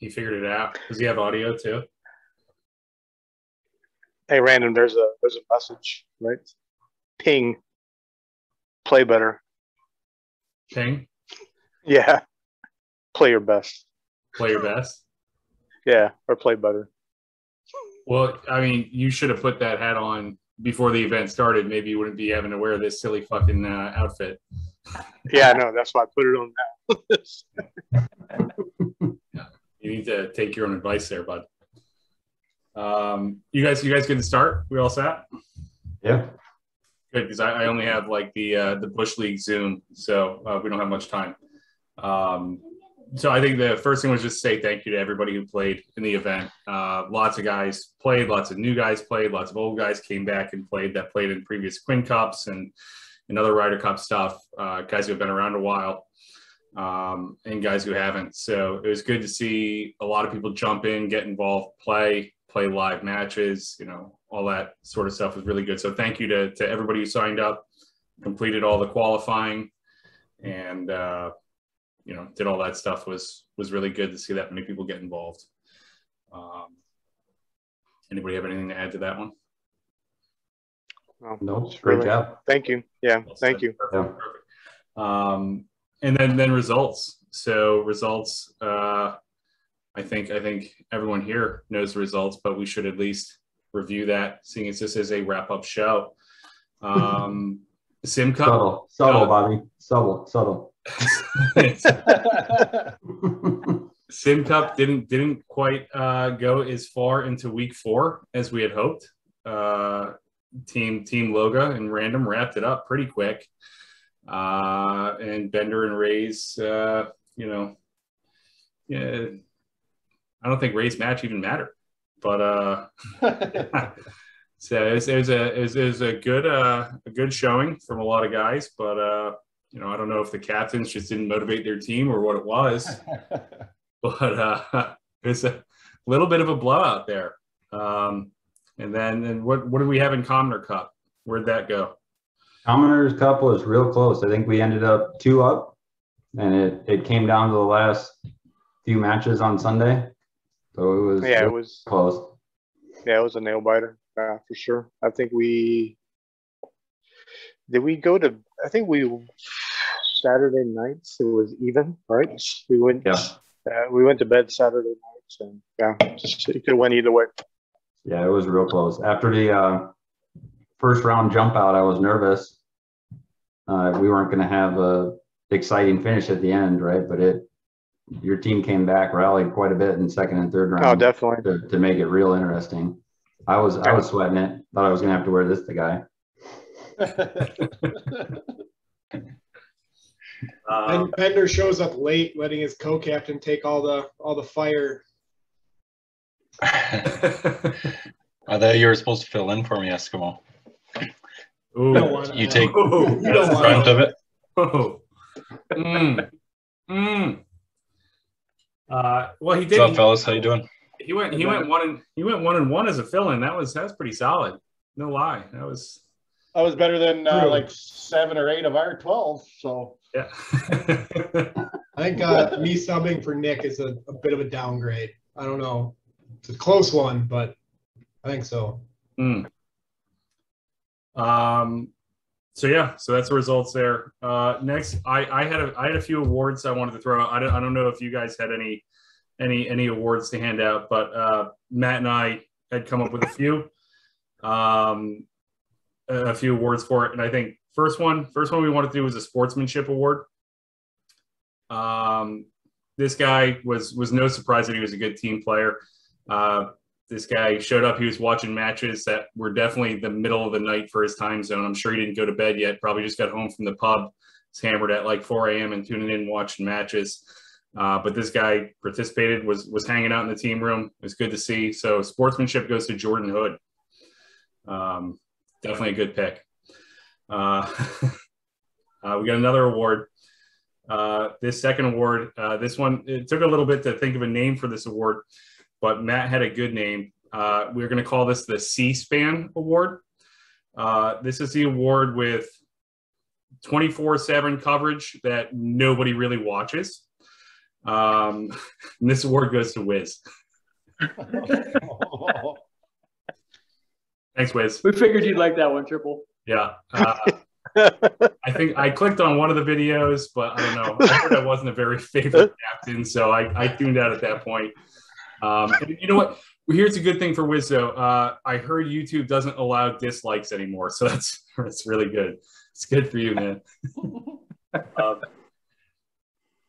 He figured it out. Does he have audio too? Hey, Random, there's a message, right? Ping. Play better. Ping? Yeah. Play your best. Play your best? Yeah, or play better. Well, I mean, you should have put that hat on before the event started. Maybe you wouldn't be having to wear this silly fucking outfit. Yeah, I know. That's why I put it on now. Yeah. You need to take your own advice there, bud. You guys good to start? We all set? Yeah. Good, because I only have like the Bush League Zoom, so we don't have much time. So I think the first thing was just say thank you to everybody who played in the event. Lots of guys played, lots of new guys played, lots of old guys came back and played in previous Quinn Cups and other Ryder Cup stuff. Guys who have been around a while and guys who haven't. So it was good to see a lot of people jump in, get involved, play live matches, all that sort of stuff was really good. So thank you to everybody who signed up, completed all the qualifying, and did all that stuff. Was really good to see that many people get involved. Anybody have anything to add to that one? Well, no, great job. Thank you. Yeah, thank you. Perfect. And then results. So results, I think everyone here knows the results, but we should at least review that, seeing as this is a wrap-up show. Simcup. Subtle, Bobby. Subtle. Simcup didn't quite go as far into week 4 as we had hoped. Team Loga and Random wrapped it up pretty quick. And Bender and Ray's, I don't think Ray's match even mattered, but so it was a good showing from a lot of guys, but I don't know if the captains just didn't motivate their team or what it was, but it was a little bit of a blowout there. And then what do we have in Commoner Cup? Where'd that go? Commoner's Cup was real close. I think we ended up 2 up, and it came down to the last few matches on Sunday. So it was close. Yeah, it was a nail biter for sure. I think we Saturday nights. It was even, right? We went to bed Saturday nights, and it could went either way. Yeah, it was real close. After the first round jump out, I was nervous. We weren't going to have a exciting finish at the end, right? But your team came back, rallied quite a bit in second and third round. Oh, definitely. To make it real interesting. I was sweating it. Thought I was going to have to wear this to guy. Bender shows up late, letting his co-captain take all the fire. I thought you were supposed to fill in for me, Eskimo. Ooh. You take the front of it. Well, he did. What's up, fellas? How you doing? He went 1-1 as a fill-in. That was pretty solid. No lie. That was better than like 7 or 8 of our 12. So yeah. I think me subbing for Nick is a bit of a downgrade. I don't know. It's a close one, but I think so. So that's the results there. Next, I had a few awards I wanted to throw out. I don't know if you guys had any awards to hand out, but Matt and I had come up with a few awards for it. And I think first one we wanted to do was a sportsmanship award. This guy was no surprise that he was a good team player. This guy showed up. He was watching matches that were definitely the middle of the night for his time zone. I'm sure he didn't go to bed yet. Probably just got home from the pub. Was hammered at like 4 a.m. and tuning in and watching matches. But this guy participated, was hanging out in the team room. It was good to see. So sportsmanship goes to Jordan Hood. Definitely a good pick. We got another award. This second award, this one, it took a little bit to think of a name for this award, but Matt had a good name. We're going to call this the C-SPAN Award. This is the award with 24/7 coverage that nobody really watches. And this award goes to Wiz. Thanks, Wiz. We figured you'd like that one, Triple. Yeah. I think I clicked on one of the videos, but I don't know. I heard I wasn't a very favorite captain, so I tuned out at that point. And you know what? Here's a good thing for Wiz, though. I heard YouTube doesn't allow dislikes anymore, so that's really good. It's good for you, man.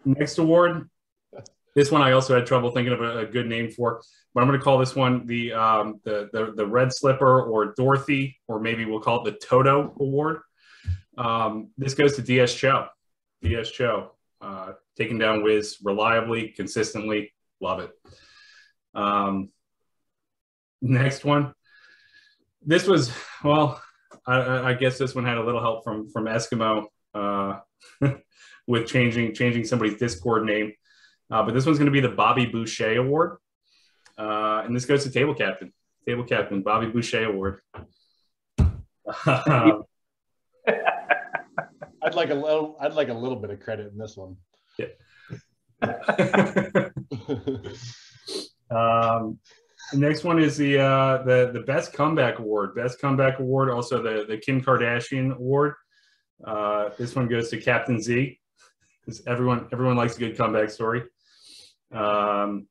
Next award. This one I also had trouble thinking of a good name for, but I'm going to call this one the Red Slipper or Dorothy, or maybe we'll call it the Toto Award. This goes to DS Cho. DS Cho, taking down Wiz reliably, consistently. Love it. Next one. This was, well, I guess this one had a little help from Eskimo with changing somebody's Discord name. But this one's going to be the Bobby Boucher Award. And this goes to Table Captain. Table Captain, Bobby Boucher Award. I'd like a little bit of credit in this one. Yeah. The next one is the Best Comeback Award. Best Comeback Award, also the Kim Kardashian Award. This one goes to Captain Z, because everyone likes a good comeback story. And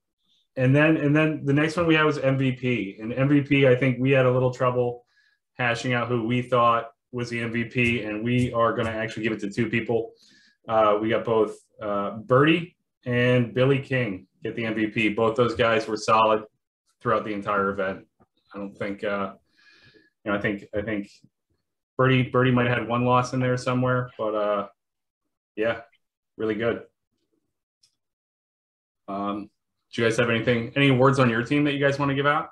then the next one we had was MVP. And MVP, I think we had a little trouble hashing out who we thought was the MVP, and we are going to actually give it to two people. We got both Birdie and Billy King get the MVP. Both those guys were solid throughout the entire event. I don't think, I think Birdie might have had one loss in there somewhere, but yeah, really good. Do you guys have any awards on your team that you guys want to give out?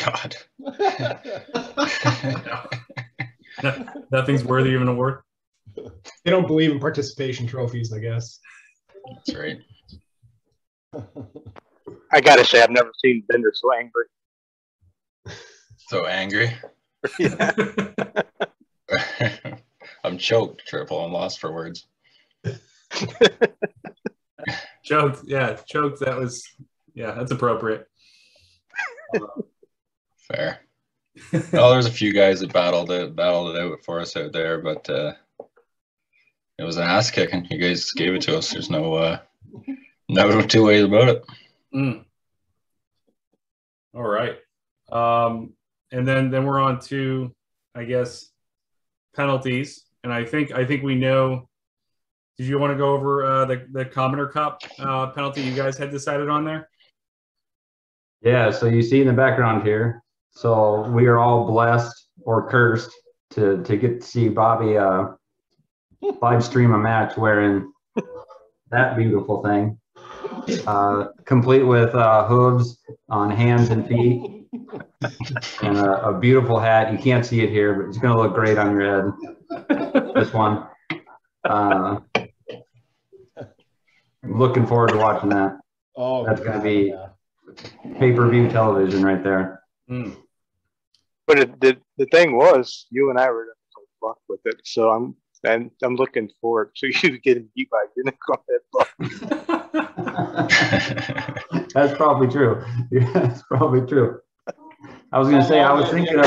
God. No, nothing's worthy of an award. They don't believe in participation trophies, I guess. That's right. I gotta say, I've never seen Bender so angry. So angry. Yeah. I'm choked, Triple. I'm lost for words. Choked. That was, that's appropriate. Fair. Well, there's a few guys that battled it out for us out there, but it was an ass kicking. You guys gave it to us. There's no two ways about it. All right. And then we're on to, I guess, penalties. And I think we know. Did you want to go over the Commoner Cup penalty you guys had decided on there? Yeah, so you see in the background here. So we are all blessed or cursed to get to see Bobby live stream a match wearing that beautiful thing, complete with hooves on hands and feet, and a beautiful hat. You can't see it here, but it's going to look great on your head. This one. I'm looking forward to watching that. Oh, that's going to be pay-per-view television right there. But the thing was, you and I were going to fuck with it, so I'm looking forward to you getting beat by Unicorn. That's probably true. Yeah, that's probably true. I was going to say I was thinking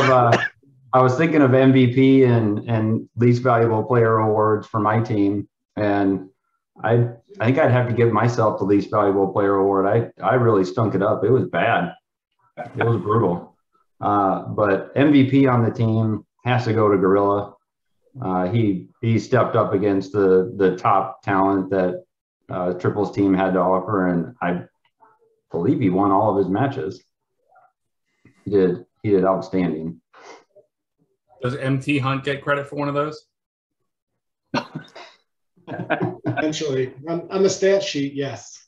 of MVP and least valuable player awards for my team, and I think I'd have to give myself the least valuable player award. I really stunk it up. It was bad. It was brutal. But MVP on the team has to go to Gorilla. He stepped up against the top talent that Triple's team had to offer, and I believe he won all of his matches. He did outstanding. Does MT Hunt get credit for one of those? Eventually, on the stat sheet, yes.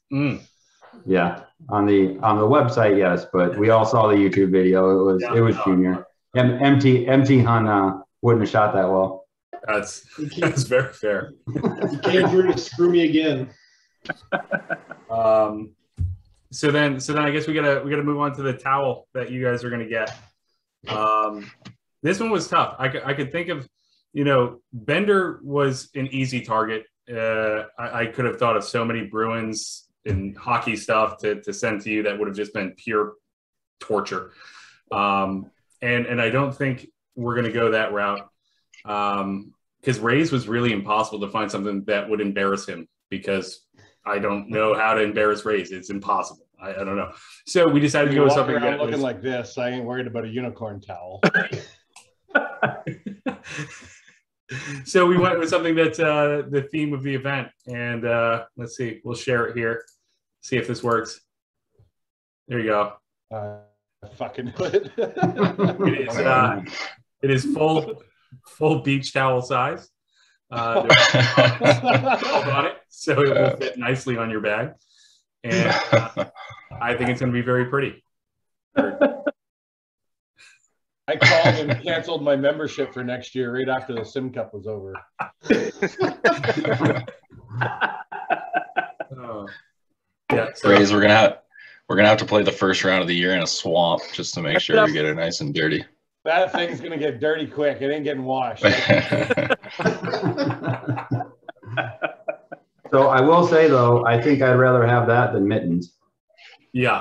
Yeah, on the website, yes, but we all saw the YouTube video. It was Junior. MT Hunt wouldn't have shot that well. That's very fair. You came through to screw me again. So then I guess we gotta move on to the towel that you guys are gonna get. This one was tough. I could think of, Bender was an easy target, I could have thought of so many Bruins and hockey stuff to send to you that would have just been pure torture. And I don't think we're going to go that route. Because Ray's was really impossible to find something that would embarrass him, because I don't know how to embarrass Ray's. It's impossible. I don't know. So we decided to go with something that looking was like this. I ain't worried about a unicorn towel. So we went with something that's the theme of the event. And let's see, we'll share it here. See if this works. There you go. Fucking good. It is full beach towel size. On it, so it will fit nicely on your bag. And I think it's going to be very pretty. I called and canceled my membership for next year right after the Simcup was over. Yeah, so Rays, we're gonna have to play the first round of the year in a swamp just to make sure we get it nice and dirty. That thing's gonna get dirty quick. It ain't getting washed. So I will say though, I think I'd rather have that than mittens. Yeah.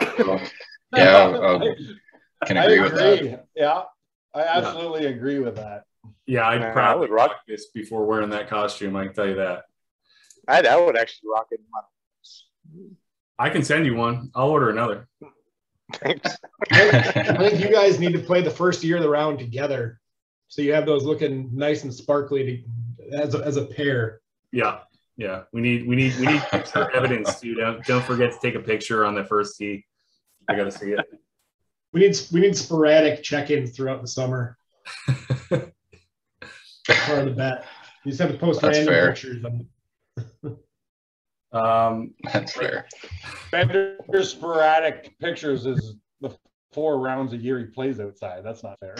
Yeah, can agree with that. Yeah, I absolutely agree with that. Yeah, I'd probably rock this before wearing that costume. I can tell you that. I would actually rock it in my house. I can send you one. I'll order another. Thanks. I think you guys need to play the first year of the round together, so you have those looking nice and sparkly as a pair. Yeah, yeah. We need picture evidence too. Don't forget to take a picture on the first tee. I got to see it. We need sporadic check-ins throughout the summer. Part of the bet. You just have to post random pictures. That's fair. Bender's sporadic pictures is the 4 rounds a year he plays outside. That's not fair.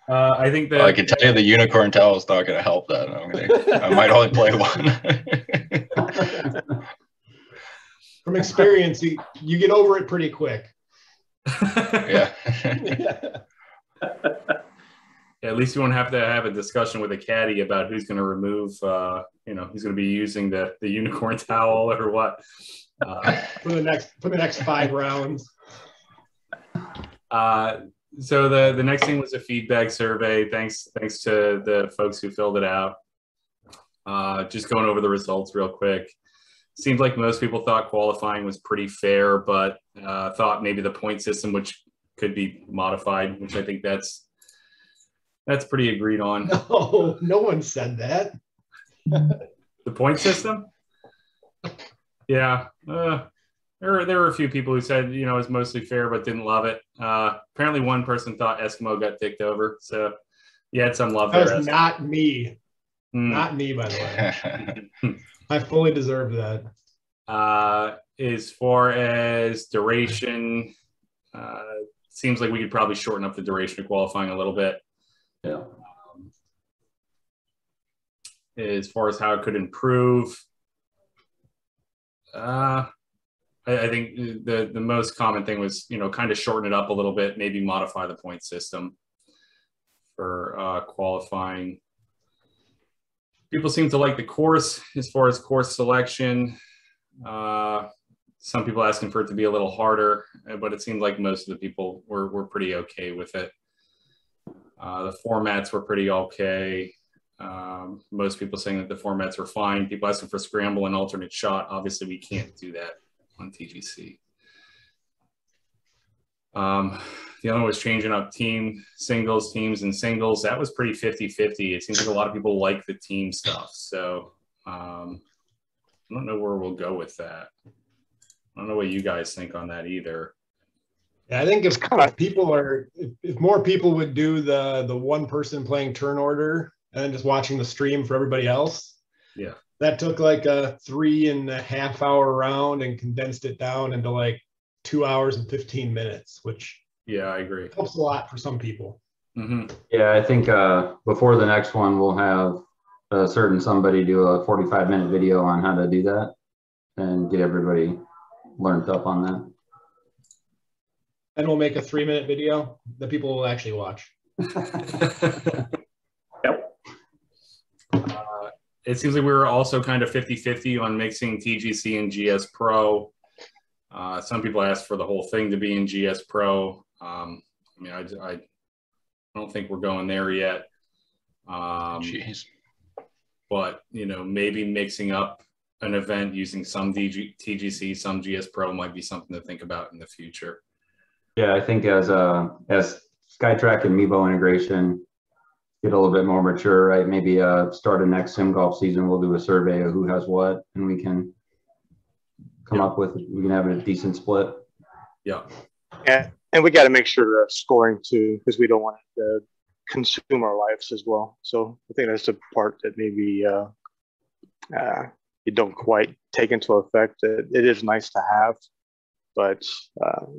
I think that I can tell you the unicorn towel is not going to help that. I might only play one. From experience, you get over it pretty quick. Yeah. At least you won't have to have a discussion with a caddy about who's going to remove, who's going to be using the unicorn towel or what. For the next 5 rounds. So the next thing was a feedback survey. Thanks to the folks who filled it out. Just going over the results real quick. Seems like most people thought qualifying was pretty fair, but thought maybe the point system, which could be modified, which I think that's pretty agreed on. No one said that. The point system? Yeah. There were a few people who said, it was mostly fair, but didn't love it. Apparently one person thought Eskimo got ticked over. So you had some love there. That was not me. Not me, by the way. I fully deserve that. As far as duration, seems like we could probably shorten up the duration of qualifying a little bit. Yeah. As far as how it could improve, I think the most common thing was, kind of shorten it up a little bit, maybe modify the point system for qualifying. People seem to like the course as far as course selection. Some people asking for it to be a little harder, but it seemed like most of the people were pretty okay with it. The formats were pretty okay. Most people saying that the formats were fine. People asking for scramble and alternate shot. Obviously, we can't do that on TGC. The other one was changing up teams and singles. That was pretty 50-50. It seems like a lot of people like the team stuff. So I don't know where we'll go with that. I don't know what you guys think on that either. Yeah, I think if more people would do the one person playing turn order and then just watching the stream for everybody else. Yeah. That took like a 3.5 hour round and condensed it down into like 2 hours and 15 minutes, which I agree. Helps a lot for some people. Mm-hmm. Yeah, I think before the next one, we'll have a certain somebody do a 45-minute video on how to do that and get everybody learned up on that. And we'll make a 3-minute video that people will actually watch. It seems like we were also kind of 50-50 on mixing TGC and GS Pro. Some people asked for the whole thing to be in GS Pro. I mean, I don't think we're going there yet. Jeez. But, maybe mixing up an event using some TGC, some GS Pro might be something to think about in the future. Yeah, I think as SkyTrack and Mevo integration get a little bit more mature, right? Maybe start of next sim golf season, we'll do a survey of who has what, and we can come up with, we can have a decent split. Yeah. Yeah, and we got to make sure the scoring too, because we don't want it to consume our lives as well. So I think that's the part that maybe you don't quite take into effect. It is nice to have, but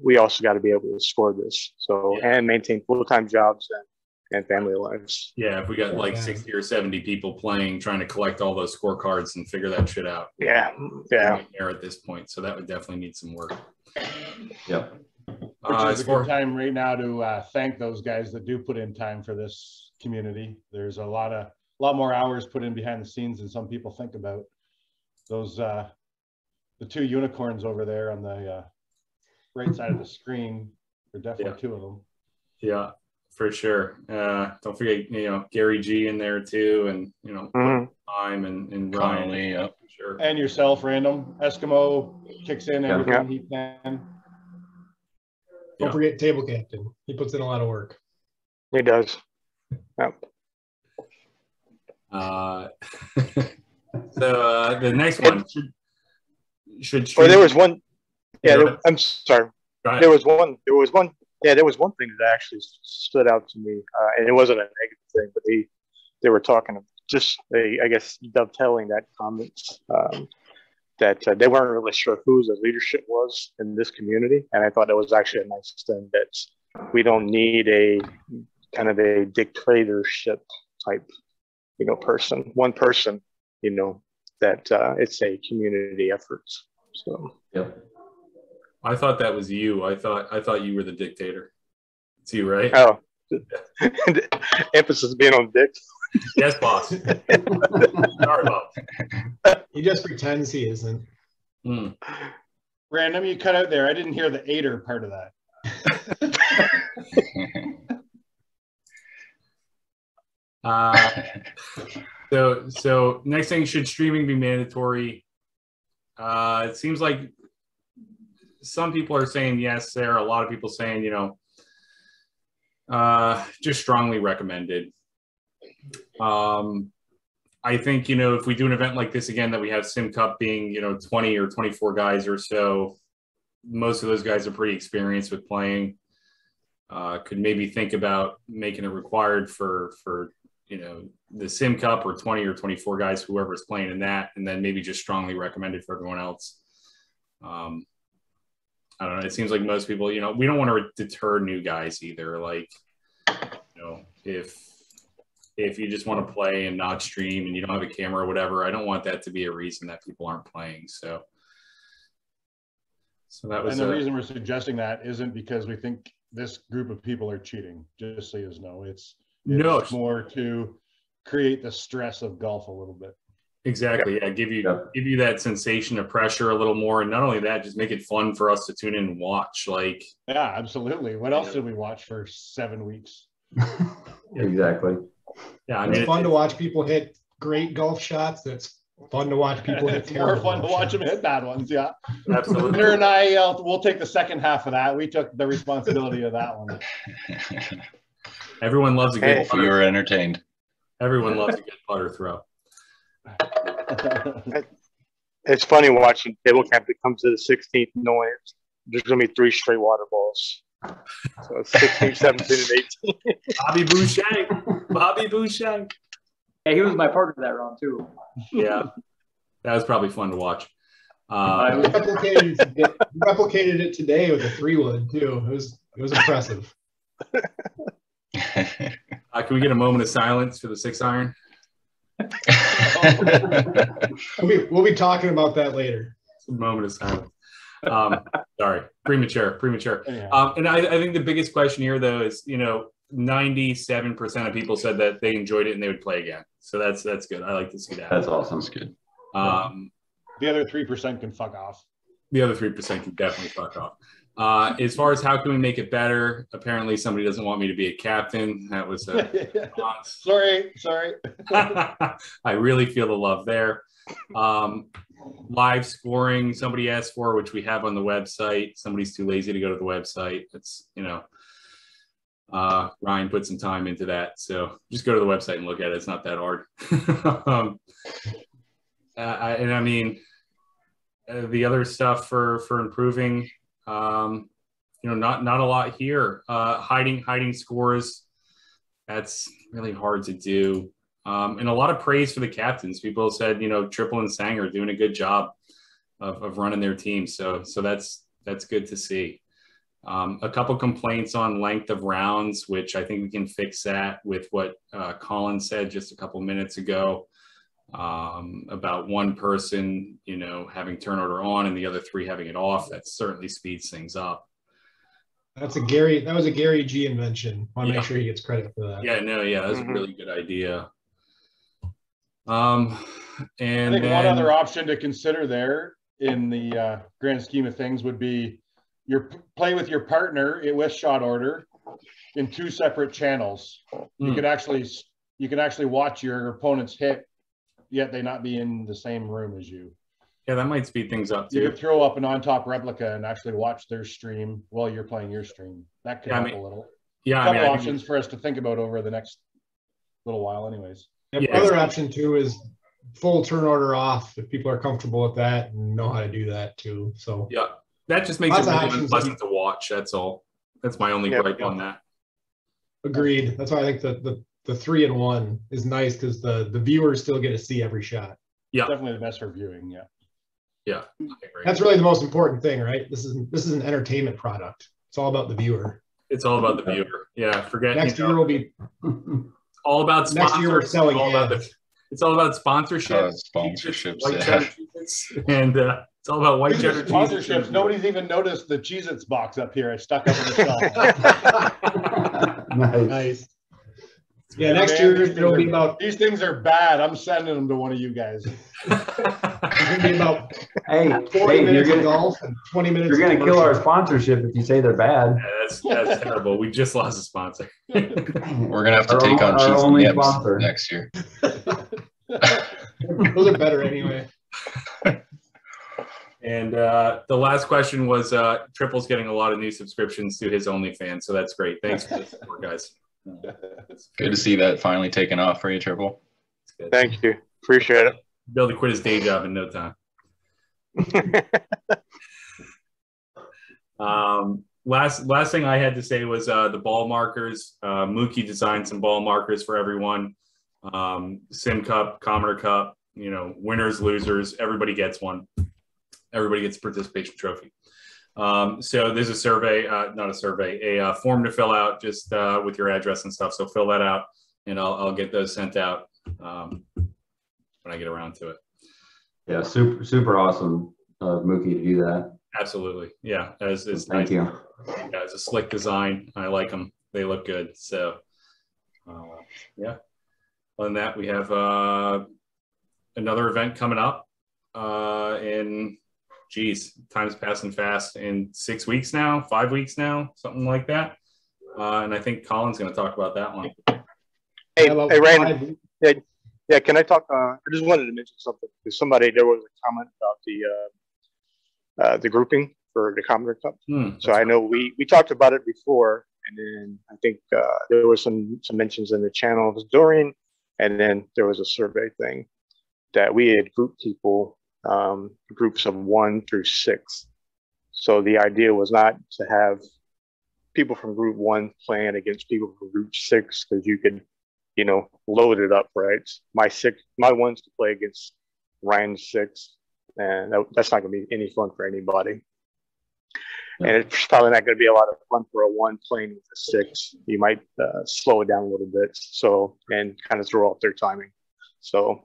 we also got to be able to score this. So and maintain full-time jobs and family lives. Yeah, if we got like 60 or 70 people playing, trying to collect all those scorecards and figure that shit out. Yeah. At this point, so that would definitely need some work. Yep. Which is a good time right now to thank those guys that do put in time for this community. There's a lot more hours put in behind the scenes than some people think about. Those the two unicorns over there on the right side of the screen are definitely two of them. Yeah, for sure. Don't forget, Gary G in there too, and time and Ryan. Yep. Sure. And yourself, Random Eskimo kicks in everything he can. Don't forget Table Captain. He puts in a lot of work. He does. Yep. So the next one should. Or there was one. Yeah, I'm sorry. There was one. Yeah, there was one thing that actually stood out to me, and it wasn't a negative thing, but they were talking just, I guess, dovetailing that comments. That they weren't really sure who the leadership was in this community. And I thought that was actually a nice thing, that we don't need a kind of a dictatorship type, person, one person, that it's a community effort. So, yep. I thought that was you. I thought you were the dictator. It's you, right? Oh, emphasis being on dick. Yes, boss. Sorry about that. He just pretends he isn't. Random, you cut out there. I didn't hear the aider part of that. So next thing, should streaming be mandatory? It seems like some people are saying yes. There are a lot of people saying, just strongly recommended. I think, if we do an event like this again, that we have Simcup being, 20 or 24 guys or so, most of those guys are pretty experienced with playing. Could maybe think about making it required for the Simcup, or 20 or 24 guys, whoever's playing in that, and then maybe just strongly recommended for everyone else. I don't know. It seems like most people, we don't want to deter new guys either. Like, if you just want to play and not stream and you don't have a camera or whatever, I don't want that to be a reason that people aren't playing. So that was. And the reason we're suggesting that isn't because we think this group of people are cheating. Just so you know, it's more to create the stress of golf a little bit. Exactly. Yeah. Give you that sensation of pressure a little more, and not only that, just make it fun for us to tune in and watch. Like. Yeah, absolutely. What else did we watch for 7 weeks? Exactly. Yeah, it's fun to watch people hit great golf shots. It's fun to watch people hit terrible. It's more fun to watch them hit bad ones. Yeah, absolutely. Peter and I, we'll take the second half of that. We took the responsibility of that one. Everyone loves a good. If you were entertained. Everyone loves a good putter throw. It's funny watching table camp that comes to the 16th, knowing there's going to be 3 straight water balls. So 16, 17, and 18. Bobby Boucher. Yeah, he was my partner that round too. Yeah, that was probably fun to watch. Replicated it today with a 3-wood too. It was impressive. Can we get a moment of silence for the 6-iron? We'll be talking about that later. A moment of silence. Sorry, premature. And I think the biggest question here, though, is 97% of people said that they enjoyed it and they would play again. So that's good. I like to see that. That's awesome. That's good. The other 3% can fuck off. The other 3% can definitely fuck off. As far as how can we make it better, apparently somebody doesn't want me to be a captain. That was sorry. I really feel the love there. Live scoring, somebody asked for, which we have on the website. Somebody's too lazy to go to the website. It's, Ryan put some time into that. So just go to the website and look at it. It's not that hard. The other stuff for improving, not a lot here. Hiding scores, that's really hard to do. And a lot of praise for the captains. People said, Triple and Sang are doing a good job of running their team. So that's good to see. A couple complaints on length of rounds, which I think we can fix that with what Colin said just a couple minutes ago about one person, having turn order on and the other three having it off. That certainly speeds things up. That was a Gary G invention. I want to make sure he gets credit for that. That's a really good idea. And I think one other option to consider there in the grand scheme of things would be play with your partner with shot order in 2 separate channels. You could actually watch your opponent's hit, yet they not be in the same room as you. Yeah, that might speed things up too. You could throw up an on-top replica and actually watch their stream while you're playing your stream. That could help a little. Yeah, a couple options for us to think about over the next little while anyways. Other option too is full turn order off if people are comfortable with that and know how to do that too. So yeah, that just makes it really unpleasant to watch. That's all. That's my only gripe on that. Agreed. That's why I think the 3-in-1 is nice because the viewers still get to see every shot. Yeah, definitely the best for viewing. Yeah, I agree. That's really the most important thing, right? This is an entertainment product. It's all about the viewer. It's all about the viewer. Yeah, forget next year will be all about sponsors. Next year we're selling it's all about sponsorship. Sponsorships, and it's all about white cheddar sponsorships. Nobody's even noticed the Cheez-Its box up here. I stuck up in the shelf. Nice. Yeah, next year it'll be about. These things are bad. I'm sending them to one of you guys. It's gonna be about 40 minutes of golf and 20 minutes. You're gonna kill our sponsorship if you say they're bad. Yeah, that's terrible. We just lost a sponsor. We're gonna have to take on Cheese and Nips next year. Those are better anyway. And the last question was Triple's getting a lot of new subscriptions to his OnlyFans, so that's great. Thanks for the support, guys. Good to see that finally taken off for you, Triple. Thank you. Appreciate it. Bill to quit his day job in no time. Last thing I had to say was the ball markers. Mookie designed some ball markers for everyone. Simcup, Commoner Cup, winners, losers, everybody gets one. Everybody gets a participation trophy. So there's a survey, not a survey, a form to fill out just with your address and stuff. So fill that out and I'll get those sent out when I get around to it. Yeah, super awesome of Mookie to do that. Absolutely. Yeah. Thank you. Yeah, it's a slick design. I like them. They look good. So yeah. Other than that, we have another event coming up in time's passing fast, in 6 weeks now, 5 weeks now, something like that. And I think Colin's going to talk about that one. Hey, Ryan. Yeah, can I talk? I just wanted to mention something because there was a comment about the grouping for the Commoner Cup. So I know we talked about it before, and then I think there was some mentions in the channels during, and then there was a survey thing that we had grouped people. Groups of 1 through 6. So the idea was not to have people from group 1 playing against people from group 6 because you could, load it up, right? My 1's to play against Ryan's 6, and that's not going to be any fun for anybody. Yeah. And it's probably not going to be a lot of fun for a 1 playing with a 6. You might slow it down a little bit, and kind of throw off their timing. So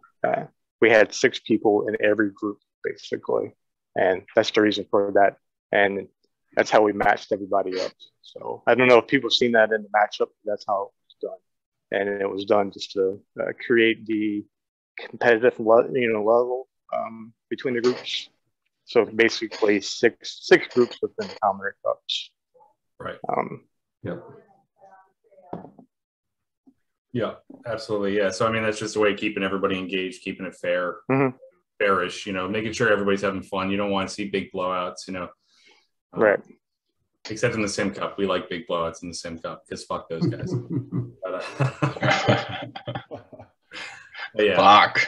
we had 6 people in every group, basically. And that's the reason for that. And that's how we matched everybody up. So I don't know if people have seen that in the matchup. That's how it's done. and it was done just to create the competitive level between the groups. So basically six groups within the Commonwealth Cups. Right. Yep. Yeah, absolutely. Yeah. So I mean, that's just a way of keeping everybody engaged, keeping it fair, fairish. Making sure everybody's having fun. You don't want to see big blowouts. Right. Except in the Simcup, we like big blowouts in the Simcup because fuck those guys. But, yeah. Fuck.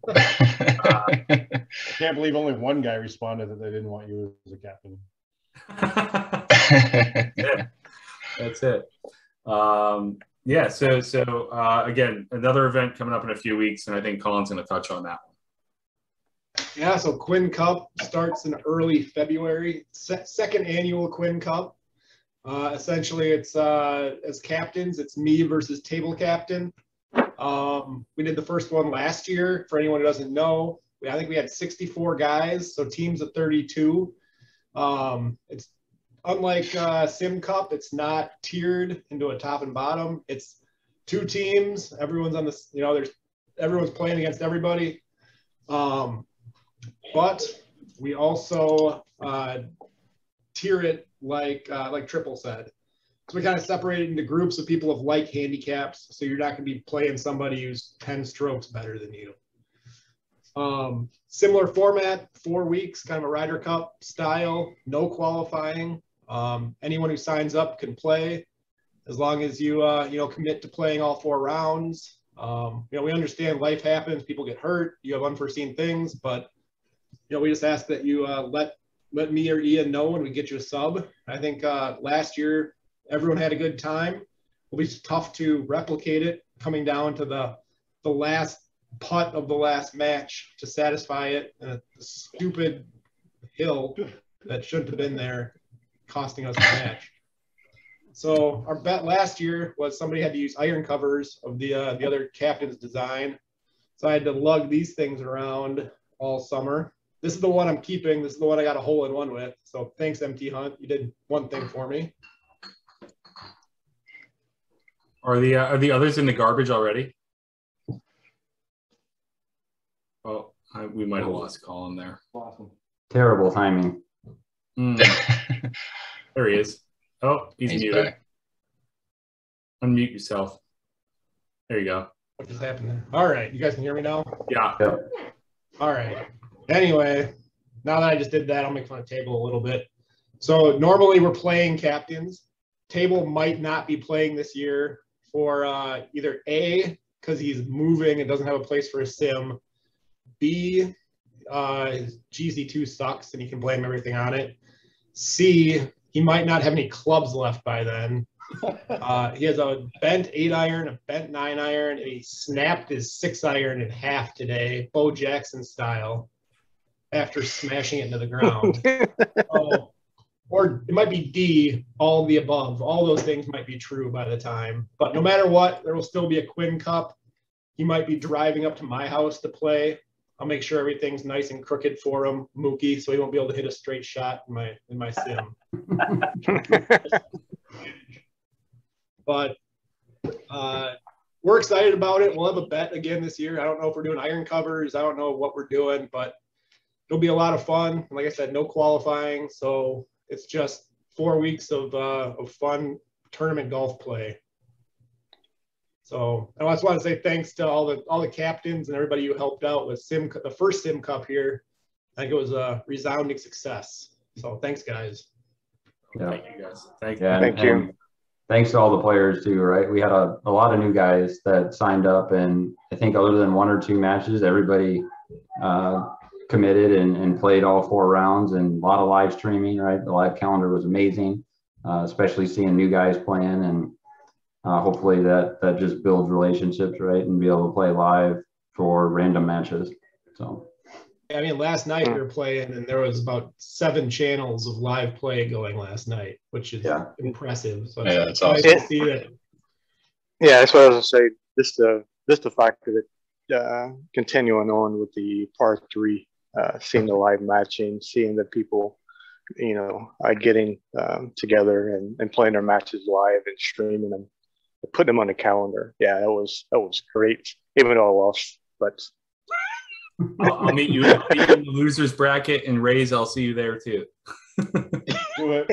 I can't believe only one guy responded that they didn't want you as a captain. That's it. Yeah. So again, another event coming up in a few weeks, and I think Colin's going to touch on that one. Yeah. So Quinn Cup starts in early February. Second annual Quinn Cup. Essentially, it's as captains, it's me versus table captain. We did the first one last year. For anyone who doesn't know, I think we had 64 guys, so teams of 32. It's unlike Simcup, it's not tiered into a top and bottom. It's two teams. Everyone's on the, everyone's playing against everybody. But we also tier it like Triple said. So we kind of separate it into groups of people of like handicaps. So you're not going to be playing somebody who's 10 strokes better than you. Similar format, 4 weeks, kind of a Ryder Cup style, no qualifying. Anyone who signs up can play as long as you, commit to playing all 4 rounds. We understand life happens, people get hurt, you have unforeseen things, but, we just ask that you let me or Ian know when we get you a sub. I think last year, everyone had a good time. It'll be tough to replicate it coming down to the last putt of the last match to satisfy it, and a stupid hill that shouldn't have been there costing us the match. So our bet last year was somebody had to use iron covers of the other captain's design. So I had to lug these things around all summer. This is the one I'm keeping. This is the one I got a hole in one with. So thanks, MT Hunt. You did one thing for me. Are the others in the garbage already? Oh, we might have lost Colin there. Awesome. Terrible timing. There he is. Oh, he's muted. Back. Unmute yourself. There you go. What just happened there? All right. You guys can hear me now? Yeah. All right. Anyway, now that I just did that, I'll make fun of Table a little bit. So normally we're playing captains. Table might not be playing this year for either A, because he's moving and doesn't have a place for a sim. B, his GC2 sucks and he can blame everything on it. C, he might not have any clubs left by then. He has a bent 8-iron, a bent 9-iron, and he snapped his 6-iron in half today, Bo Jackson style, after smashing it into the ground. Or it might be D, all of the above. All those things might be true by the time. But no matter what, there will still be a Quinn Cup. He might be driving up to my house to play. I'll make sure everything's nice and crooked for him, Mookie, so he won't be able to hit a straight shot in my sim. But we're excited about it. We'll have a bet again this year. I don't know if we're doing iron covers. I don't know what we're doing, but it'll be a lot of fun. Like I said, no qualifying, so it's just 4 weeks of fun tournament golf play. So I just want to say thanks to all the captains and everybody who helped out with the first Simcup here. I think it was a resounding success. So thanks, guys. Yeah. Thank you, guys. Thank you. Thanks to all the players too, right? We had a lot of new guys that signed up, and I think other than 1 or 2 matches, everybody committed and played all 4 rounds, and a lot of live streaming, right? The live calendar was amazing, especially seeing new guys playing, and hopefully that just builds relationships, right? And be able to play live for random matches. So. I mean, last night we were playing, and there was about 7 channels of live play going last night, which is impressive. So it's nice awesome. to see that. Yeah, that's what I was going to say. Just the fact of it continuing on with the part 3, seeing the live matching, seeing the people, getting together and playing their matches live and streaming them. putting them on the calendar. Yeah, that was great. Even though I lost, but I'll meet you in the losers bracket, and Rays, I'll see you there too. Do it.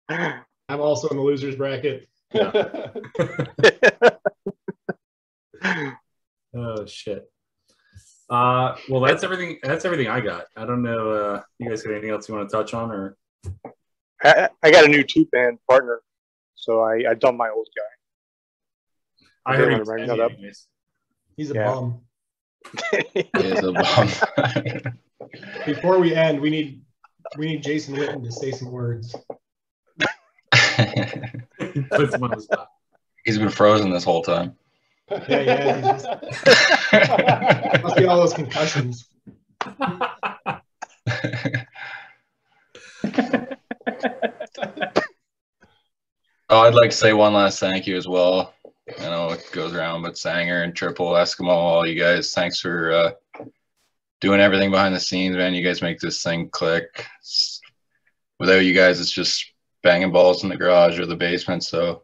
I'm also in the losers bracket. Yeah. Oh shit. Well, that's everything. That's everything I got. I don't know. You guys got anything else you want to touch on, or? I got a new 2-band partner, so I dumped my old guy. I heard him bring that up. He's a bum. He's a bum. Before we end, we need Jason Witten to say some words. Puts him on the spot. He's been frozen this whole time. Yeah. Must be all those concussions. Oh, I'd like to say one last thank you as well. I know it goes around, but Sanger and Triple, Eskimo, all you guys, thanks for doing everything behind the scenes, man. You guys make this thing click. Without you guys, it's just banging balls in the garage or the basement. So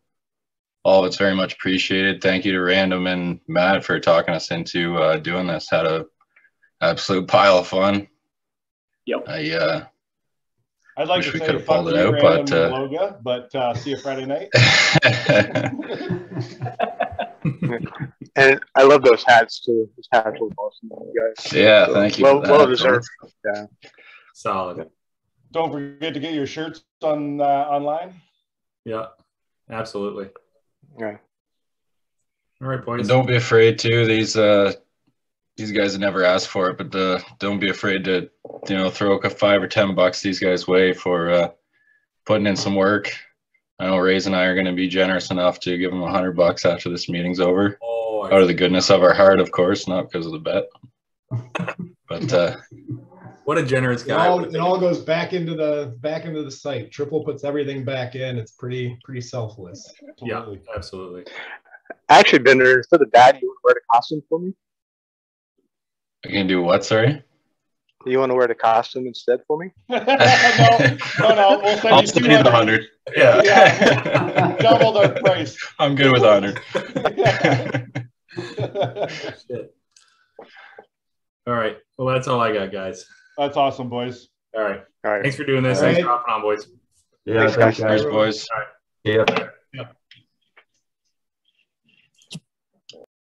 all of it's very much appreciated. Thank you to Random and Matt for talking us into doing this. Had a absolute pile of fun. Yep. I'd like wish to we say could have fuck pulled it you, out, Random but and Loga, but see you Friday night. And I love those hats too. Those hats were awesome, you guys. Yeah, thank you. Well deserved. Yeah. Solid. Don't forget to get your shirts on online. Yeah, absolutely. Yeah. All right, boys. And don't be afraid too. These guys have never asked for it, but don't be afraid to throw a $5 or $10 these guys' way for putting in some work. I know Rays and I are going to be generous enough to give them $100 after this meeting's over. Oh, out of the goodness of our heart, of course, not because of the bet. But what a generous guy! It all goes back into the site. Triple puts everything back in. It's pretty selfless. Yeah, absolutely. Actually, Bender, instead of that, you want to wear the costume for me? I can do what? Sorry. You want to wear the costume instead for me? No. We'll send I'll you send you the 100. Yeah. Double the price. I'm good with 100. Shit. All right. Well, that's all I got, guys. That's awesome, boys. All right. All right. Thanks for doing this. All Thanks right. for hopping on, boys. Yeah, thanks, guys. Thanks, boys. All right. Yeah. Yeah.